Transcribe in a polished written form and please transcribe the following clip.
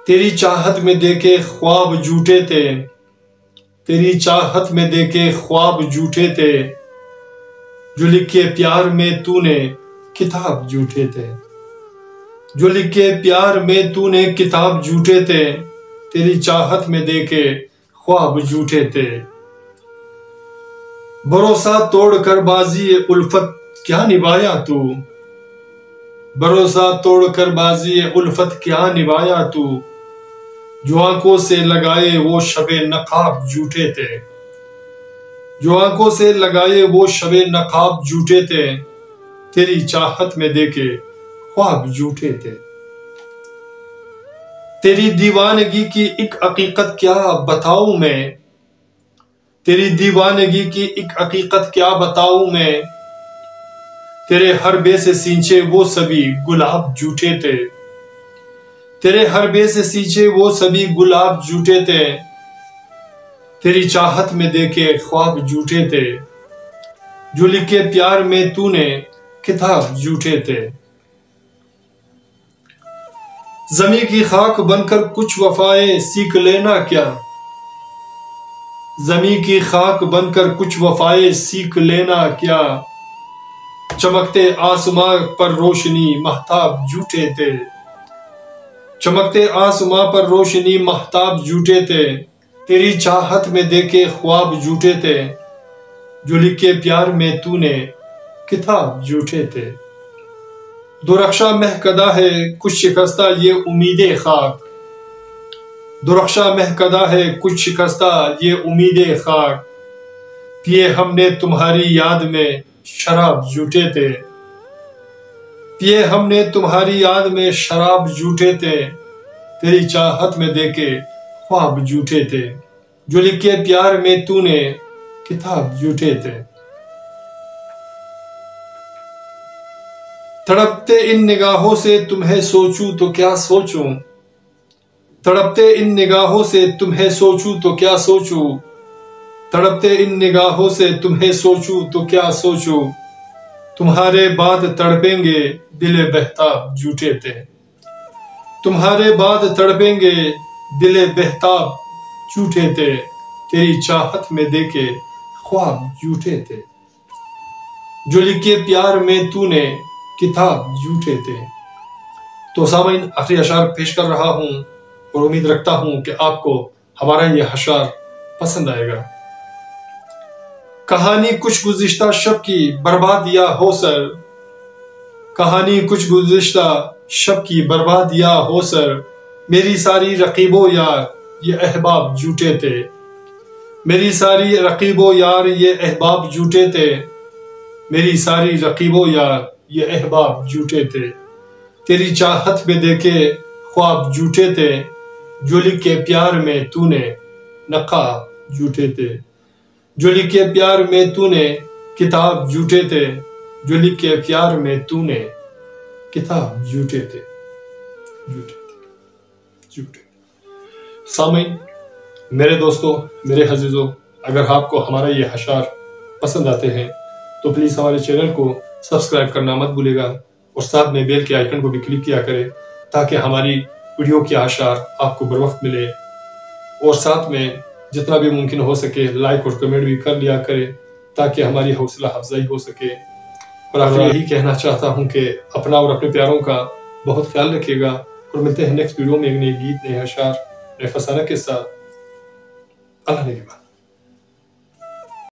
تیری چاہت میں دیکھے خواب جھوٹے تھے، تیری چاہت میں دیکھے خواب جھوٹے تھے، جو لکھے پیار میں تو نے کتاب جھوٹے تھے، جو لکھے پیار میں تو نے کتاب جھوٹے تھے، تیری چاہت میں دیکھے خواب جھوٹے تھے۔ بھروسہ توڑ کر بازی الفت کیا نبھایا تو، بھروسہ توڑ کر بازی الفت کیا نبھایا تو، جو آنکھوں سے لگائے وہ شب نقاب جھوٹے تھے، جو آنکھوں سے لگائے وہ شب نقاب جھوٹے تھے، تیری چاہت میں دیکھے خواب جھوٹے تھے۔ تیری دیوانگی کی ایک حقیقت کیا بتاؤں میں، تیری دیوانگی کی ایک حقیقت کیا بتاؤں میں، تیرے حربے سے سینچے وہ سبھی گلاب جھوٹے تھے، تیرے حربے سے سینچے وہ سبھی گلاب جھوٹے تھے، تیری چاہت میں دیکھے خواب جھوٹے تھے، جو لکھے پیار میں تو نے کتاب جھوٹے تھے۔ زمیں کی خاک بن کر کچھ وفائیں سیکھ لینا کیا، زمیں کی خاک بن کر کچھ وفائیں سیکھ لینا کیا، چمکتے آسماں پر روشنی مہتاب جھوٹے تھے، چمکتے آسماں پر روشنی مہتاب جھوٹے تھے، تیری چاہت میں دیکھے خواب جھوٹے تھے، جو لکھے پیار میں تو نے کتاب جھوٹے تھے۔ درخشاں مہکدہ ہے کچھ شکستہ یہ امید خاک، درخشاں مہکدہ ہے کچھ شکستہ یہ امید خاک، پیے ہم نے تمہاری یاد میں شراب جھوٹے تھے، پیے ہم نے تمہاری یاد میں شراب جھوٹے تھے، تیری چاہت میں دیکھے خواب جھوٹے تھے، جو لکھے پیار میں تو نے کتاب جھوٹے تھے۔ تڑپتے ان نگاہوں سے تمہیں سوچوں تو کیا سوچوں، تڑپتے ان نگاہوں سے تمہیں سوچوں تو کیا سوچوں، تڑپتے ان نگاہوں سے تمہیں سوچوں تو کیا سوچوں، تمہارے بعد تڑپیں گے دل بہتاب جھوٹے تھے، تمہارے بعد تڑپیں گے دل بہتاب جھوٹے تھے، تیری چاہت میں دیکھے خواب جھوٹے تھے، جو لکھے پیار میں تو نے کتاب جھوٹے تھے۔ تو سامعین، آخری اشعار پیش کر رہا ہوں اور امید رکھتا ہوں کہ آپ کو ہمارا یہ اشعار پسند آئے گا۔ کہانی کچھ گزشتہ شب کی برباد یا ہو سر، کہانی کچھ گزشتہ شب کی برباد یا ہو سر، میری ساری رقیبو یار یہ احباب جھوٹے تھے، میری ساری رقیبو یار یہ احباب جھوٹے تھے، میری ساری رقیبو یار یہ احباب جھوٹے تھے، تیری چاہت میں دیکھے خواب جھوٹے تھے، جو لکھے پیار میں تو نے نقاب جھوٹے تھے، جو لکھے پیار میں تو نے کتاب جھوٹے تھے، جو لکھے پیار میں تو نے کتاب جھوٹے تھے، جھوٹے تھے، جھوٹے تھے۔ سامعین، میرے دوستو، میرے عزیزو، اگر آپ کو ہمارا یہ اشعار پسند آتے ہیں تو پلیز ہمارے چینل کو سبسکرائب کرنا مت بھولے گا اور ساتھ میں بیل کے آئیکن کو بھی کلک کیا کرے تاکہ ہماری ویڈیو کے اشعار آپ کو بروقت ملے، اور ساتھ میں جتنا بھی ممکن ہو سکے لائک اور کمنٹ بھی کر لیا کرے تاکہ ہماری حوصلہ افزائی ہو سکے۔ اور آخر یہی کہنا چاہتا ہوں کہ اپنا اور اپنے پیاروں کا بہت خیال رکھیے گا، اور ملتے ہیں نیکسٹ ویڈیو میں ایک نئے گیت، نئے اشعار، نئے فسانہ کے ساتھ۔ اللہ نگہبان۔